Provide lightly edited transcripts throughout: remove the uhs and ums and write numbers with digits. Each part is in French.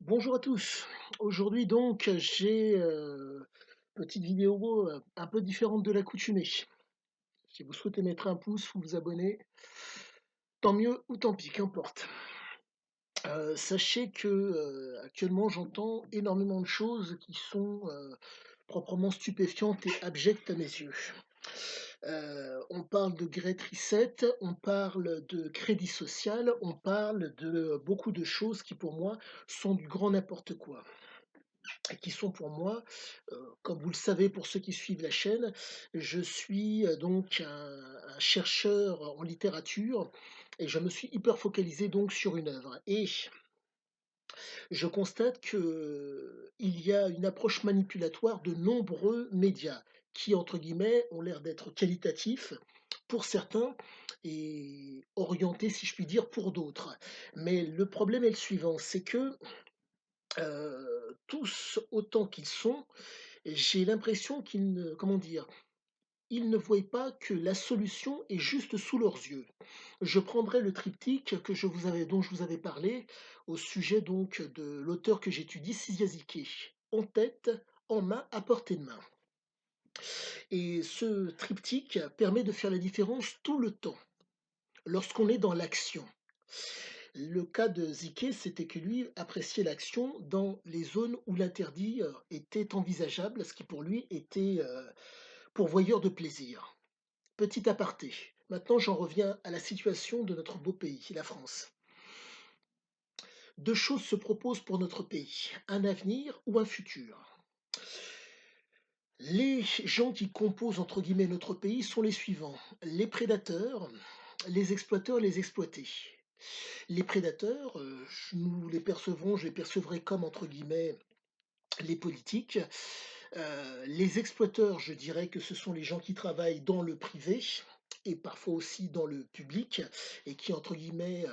Bonjour à tous. Aujourd'hui donc, j'ai, petite vidéo, un peu différente de l'accoutumée. Si vous souhaitez mettre un pouce ou vous abonner, tant mieux ou tant pis, qu'importe. Sachez que, actuellement j'entends énormément de choses qui sont, proprement stupéfiantes et abjectes à mes yeux. On parle de Great Reset, on parle de crédit social, on parle de beaucoup de choses qui pour moi sont du grand n'importe quoi. Et qui sont pour moi, comme vous le savez pour ceux qui suivent la chaîne, je suis, donc un chercheur en littérature et je me suis hyper focalisé donc sur une œuvre et je constate que il y a une approche manipulatoire de nombreux médias qui, entre guillemets, ont l'air d'être qualitatifs pour certains et orientés, si je puis dire, pour d'autres. Mais le problème est le suivant, c'est que, tous autant qu'ils sont, j'ai l'impression qu'ils ne comment dire? Ils ne voient pas que la solution est juste sous leurs yeux. Je prendrai le triptyque que je vous avais dont je vous avais parlé au sujet donc de l'auteur que j'étudie, Csikszentmihalyi. En tête, en main, à portée de main. Et ce triptyque permet de faire la différence tout le temps, lorsqu'on est dans l'action. Le cas de Ziké, c'était que lui appréciait l'action dans les zones où l'interdit, était envisageable, ce qui pour lui était, pourvoyeur de plaisir. Petit aparté. Maintenant, j'en reviens à la situation de notre beau pays, la France. Deux choses se proposent pour notre pays, un avenir ou un futur. Les gens qui composent entre guillemets notre pays sont les suivants, les prédateurs, les exploiteurs, les exploités. Les prédateurs, nous les percevrons, je les percevrai comme entre guillemets les politiques. Les exploiteurs, je dirais que ce sont les gens qui travaillent dans le privé et parfois aussi dans le public et qui, entre guillemets,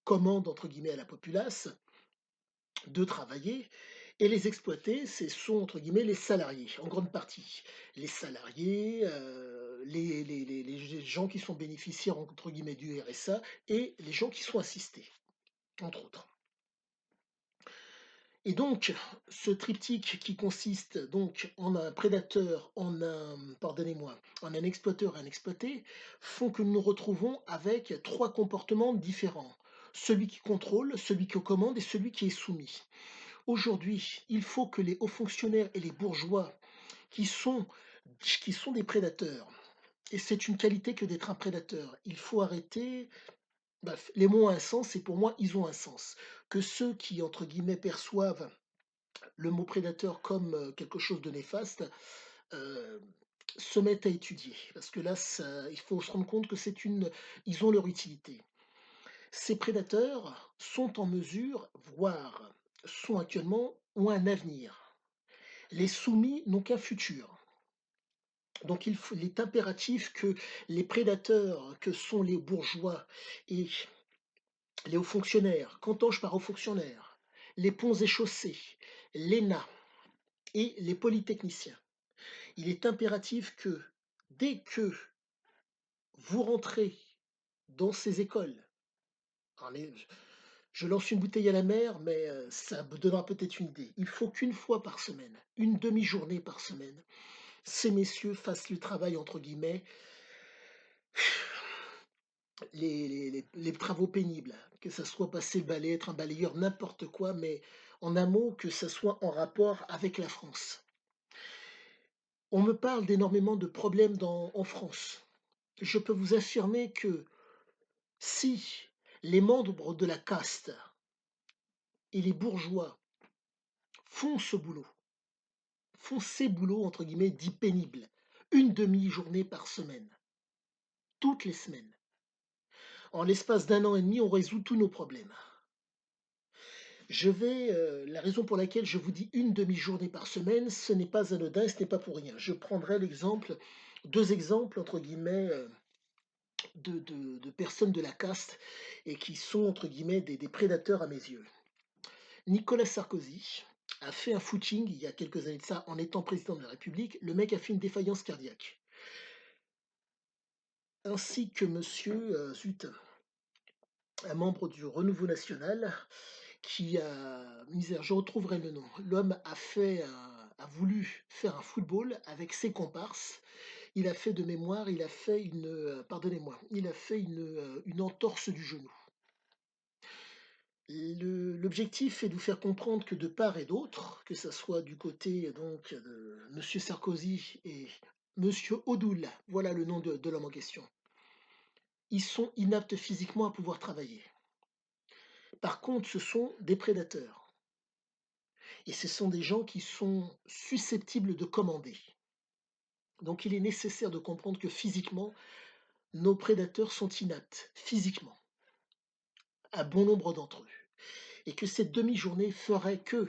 commandent entre guillemets à la populace de travailler. Et les exploités, ce sont entre guillemets les salariés, en grande partie. Les salariés, les gens qui sont bénéficiaires entre guillemets du RSA et les gens qui sont assistés, entre autres. Et donc, ce triptyque qui consiste donc en un prédateur, en un, pardonnez-moi, en un exploiteur et un exploité, font que nous nous retrouvons avec trois comportements différents. Celui qui contrôle, celui qui commande et celui qui est soumis. Aujourd'hui, il faut que les hauts fonctionnaires et les bourgeois qui sont, qui sont des prédateurs, et c'est une qualité que d'être un prédateur, il faut arrêter. Bref, les mots ont un sens et pour moi, ils ont un sens. Que ceux qui, entre guillemets, perçoivent le mot prédateur comme quelque chose de néfaste, euh, se mettent à étudier. Parce que là, il faut se rendre compte que ils ont leur utilité. Ces prédateurs sont en mesure, voire sont actuellement, ont un avenir. Les soumis n'ont qu'un futur. Donc il est impératif que les prédateurs que sont les bourgeois et les hauts fonctionnaires, qu'entends-je par hauts fonctionnaires? Les ponts et chaussées, l'ENA et les polytechniciens. Il est impératif que dès que vous rentrez dans ces écoles, allez, je lance une bouteille à la mer, mais ça vous donnera peut-être une idée. Il faut qu'une fois par semaine, une demi-journée par semaine, ces messieurs fassent le travail entre guillemets, les travaux pénibles, que ça soit passer le balai, être un balayeur, n'importe quoi, mais en un mot, que ça soit en rapport avec la France. On me parle d'énormément de problèmes en France. Je peux vous affirmer que si les membres de la caste et les bourgeois font ce boulot, font ces boulots entre guillemets dits pénibles, une demi-journée par semaine, toutes les semaines, en l'espace d'un an et demi, on résout tous nos problèmes. La raison pour laquelle je vous dis une demi-journée par semaine, ce n'est pas anodin, ce n'est pas pour rien. Je prendrai deux exemples entre guillemets de personnes de la caste et qui sont entre guillemets des prédateurs à mes yeux. Nicolas Sarkozy a fait un footing il y a quelques années de ça en étant président de la République. Le mec a fait une défaillance cardiaque. Ainsi que monsieur, zut, un membre du Renouveau National qui a misère, je retrouverai le nom. L'homme a voulu faire un football avec ses comparses. Il a fait de mémoire, il a fait pardonnez-moi, il a fait une entorse du genou. L'objectif est de vous faire comprendre que de part et d'autre, que ça soit du côté donc de monsieur Sarkozy et monsieur Odoul, voilà le nom de l'homme en question. Ils sont inaptes physiquement à pouvoir travailler. Par contre, ce sont des prédateurs et ce sont des gens qui sont susceptibles de commander. Donc il est nécessaire de comprendre que physiquement, nos prédateurs sont inaptes, physiquement, à bon nombre d'entre eux. Et que cette demi-journée ferait que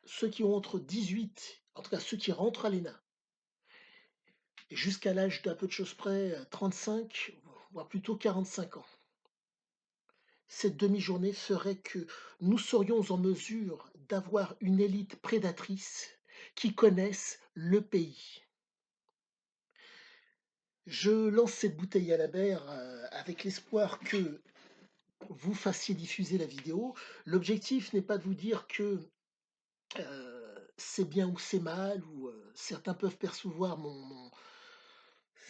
ceux qui ont entre 18, en tout cas ceux qui rentrent à l'ENA, et jusqu'à l'âge d'à peu de choses près, 35, voire plutôt 45 ans, cette demi-journée ferait que nous serions en mesure d'avoir une élite prédatrice qui connaisse le pays. Je lance cette bouteille à la mer avec l'espoir que vous fassiez diffuser la vidéo. L'objectif n'est pas de vous dire que c'est bien ou c'est mal, ou certains peuvent percevoir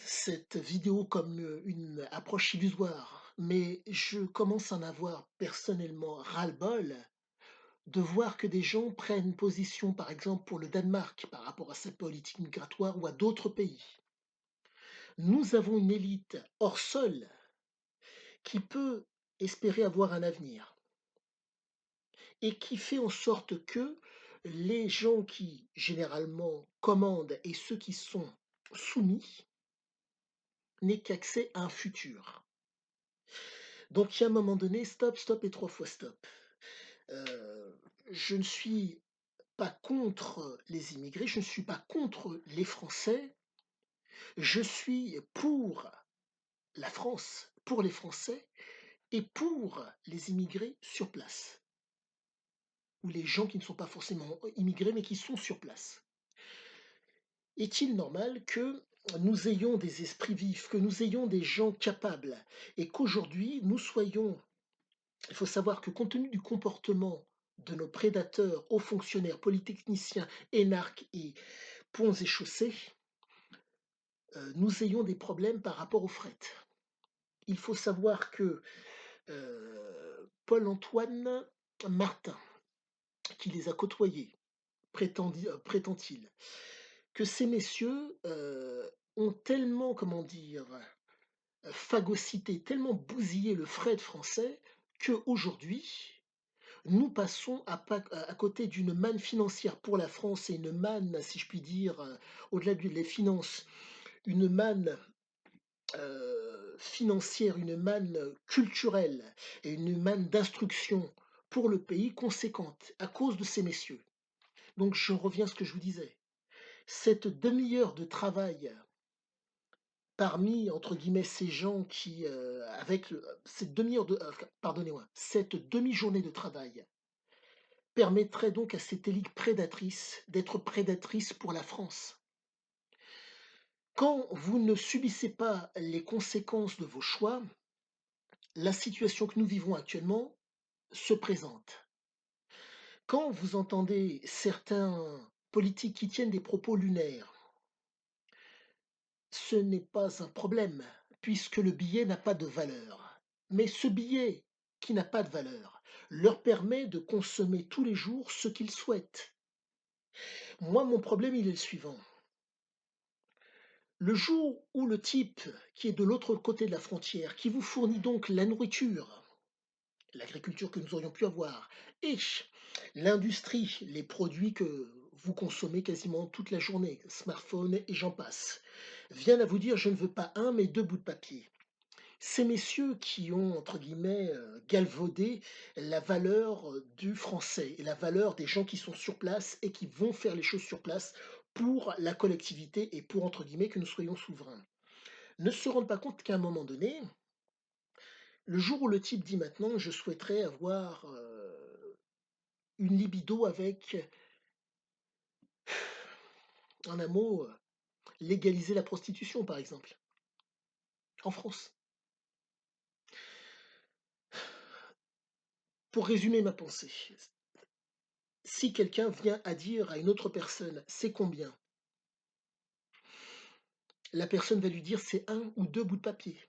cette vidéo comme une approche illusoire, mais je commence à en avoir personnellement ras-le-bol de voir que des gens prennent position, par exemple pour le Danemark, par rapport à sa politique migratoire ou à d'autres pays. Nous avons une élite hors sol qui peut espérer avoir un avenir et qui fait en sorte que les gens qui généralement commandent et ceux qui sont soumis n'aient qu'accès à un futur. Donc il y a un moment donné, stop, stop et 3 fois stop. Je ne suis pas contre les immigrés, je ne suis pas contre les Français, je suis pour la France, pour les Français et pour les immigrés sur place, ou les gens qui ne sont pas forcément immigrés mais qui sont sur place. Est-il normal que nous ayons des esprits vifs, que nous ayons des gens capables et qu'aujourd'hui nous soyons, il faut savoir que compte tenu du comportement de nos prédateurs, hauts fonctionnaires, polytechniciens, énarques et ponts et chaussées, nous ayons des problèmes par rapport au fret. Il faut savoir que Paul-Antoine Martin, qui les a côtoyés, prétend-il, que ces messieurs ont tellement, comment dire, phagocyté, tellement bousillé le fret français qu'aujourd'hui, nous passons à côté d'une manne financière pour la France et une manne, si je puis dire, au-delà des finances, une manne financière, une manne culturelle et une manne d'instruction pour le pays conséquente à cause de ces messieurs. Donc je reviens à ce que je vous disais. Cette demi-heure de travail parmi, entre guillemets, ces gens qui, cette demi-heure pardonnez-moi, cette demi-journée de travail permettrait donc à cette élite prédatrice d'être prédatrice pour la France. Quand vous ne subissez pas les conséquences de vos choix, la situation que nous vivons actuellement se présente. Quand vous entendez certains politiques qui tiennent des propos lunaires, ce n'est pas un problème, puisque le billet n'a pas de valeur. Mais ce billet qui n'a pas de valeur leur permet de consommer tous les jours ce qu'ils souhaitent. Moi, mon problème, il est le suivant. Le jour où le type qui est de l'autre côté de la frontière, qui vous fournit donc la nourriture, l'agriculture que nous aurions pu avoir, et l'industrie, les produits que vous consommez quasiment toute la journée, smartphone et j'en passe, viennent à vous dire je ne veux pas un mais deux bouts de papier. Ces messieurs qui ont, entre guillemets, galvaudé la valeur du français et la valeur des gens qui sont sur place et qui vont faire les choses sur place pour la collectivité et pour, entre guillemets, que nous soyons souverains, ne se rendent pas compte qu'à un moment donné, le jour où le type dit maintenant je souhaiterais avoir une libido avec, en un mot, légaliser la prostitution, par exemple, en France. Pour résumer ma pensée, si quelqu'un vient à dire à une autre personne: «C'est combien?», la personne va lui dire: «C'est un ou 2 bouts de papier».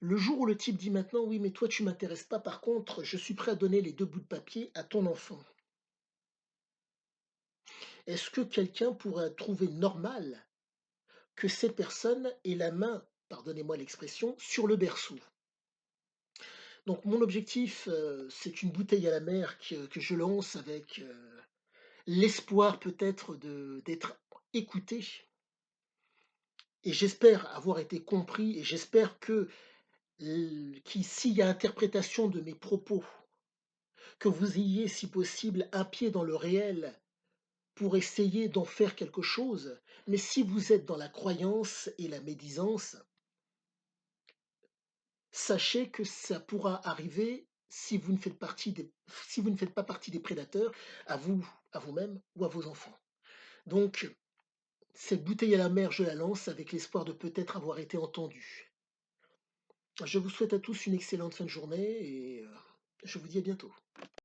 Le jour où le type dit maintenant: «Oui, mais toi tu m'intéresses pas, par contre, je suis prêt à donner les 2 bouts de papier à ton enfant». Est-ce que quelqu'un pourrait trouver normal que cette personne ait la main, pardonnez-moi l'expression, sur le berceau? Donc mon objectif, c'est une bouteille à la mer que je lance avec, l'espoir peut-être d'être écouté, et j'espère avoir été compris, et j'espère que s'il y a interprétation de mes propos, que vous ayez, si possible, un pied dans le réel pour essayer d'en faire quelque chose. Mais si vous êtes dans la croyance et la médisance, sachez que ça pourra arriver si vous ne faites pas partie des prédateurs, à vous, à vous-même ou à vos enfants. Donc, cette bouteille à la mer, je la lance avec l'espoir de peut-être avoir été entendu. Je vous souhaite à tous une excellente fin de journée et je vous dis à bientôt.